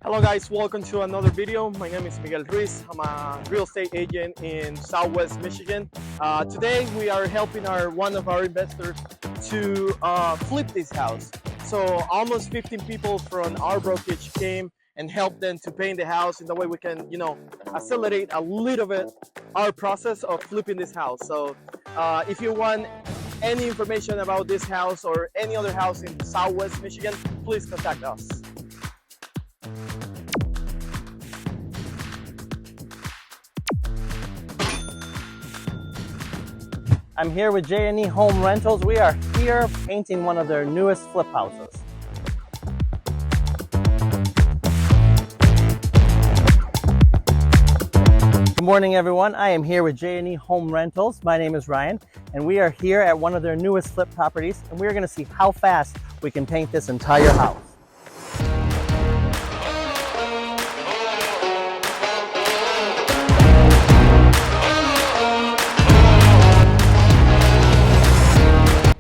Hello guys, welcome to another video. My name is Miguel Ruiz. I'm a real estate agent in Southwest Michigan. Today we are helping one of our investors to flip this house. So almost 15 people from our brokerage came and helped them to paint the house, and that way we can, accelerate a little bit our process of flipping this house. So if you want any information about this house or any other house in Southwest Michigan, please contact us. I'm here with JNE Home Rentals. We are here painting one of their newest flip houses. Good morning, everyone. I am here with JNE Home Rentals. My name is Ryan, and we are here at one of their newest flip properties, and we're going to see how fast we can paint this entire house.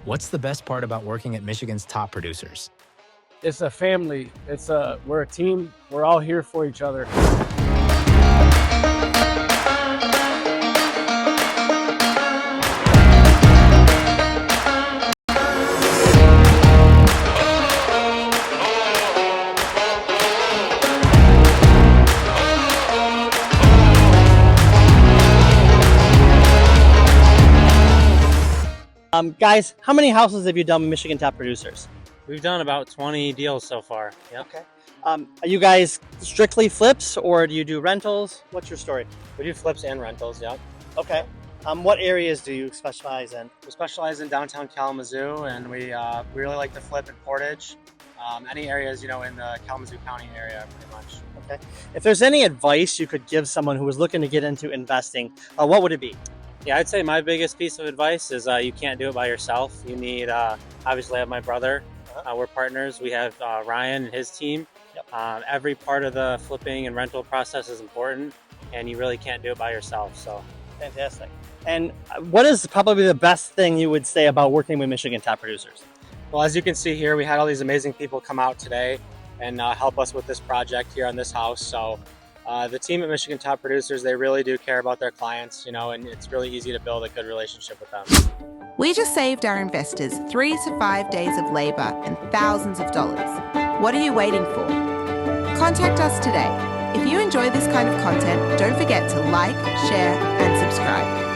What's the best part about working at Michigan's top producers? It's a family. We're a team. We're all here for each other. Guys, how many houses have you done with Michigan Top Producers? We've done about 20 deals so far. Yep. Okay. Are you guys strictly flips or do you do rentals? What's your story? We do flips and rentals, yep. Okay. What areas do you specialize in? We specialize in downtown Kalamazoo, and we really like to flip in Portage. Any areas, in the Kalamazoo County area, pretty much. Okay. If there's any advice you could give someone who is looking to get into investing, what would it be? Yeah, I'd say my biggest piece of advice is you can't do it by yourself. You need, obviously I have my brother. We're partners. We have Ryan and his team. Yep. Every part of the flipping and rental process is important, and you really can't do it by yourself. So, fantastic. And what is probably the best thing you would say about working with Michigan Top Producers? Well, as you can see here, we had all these amazing people come out today and help us with this project here on this house. So the team at Michigan Top Producers, they really do care about their clients, and it's really easy to build a good relationship with them. We just saved our investors 3 to 5 days of labor and thousands of dollars. What are you waiting for? Contact us today. If you enjoy this kind of content, don't forget to like, share, and subscribe.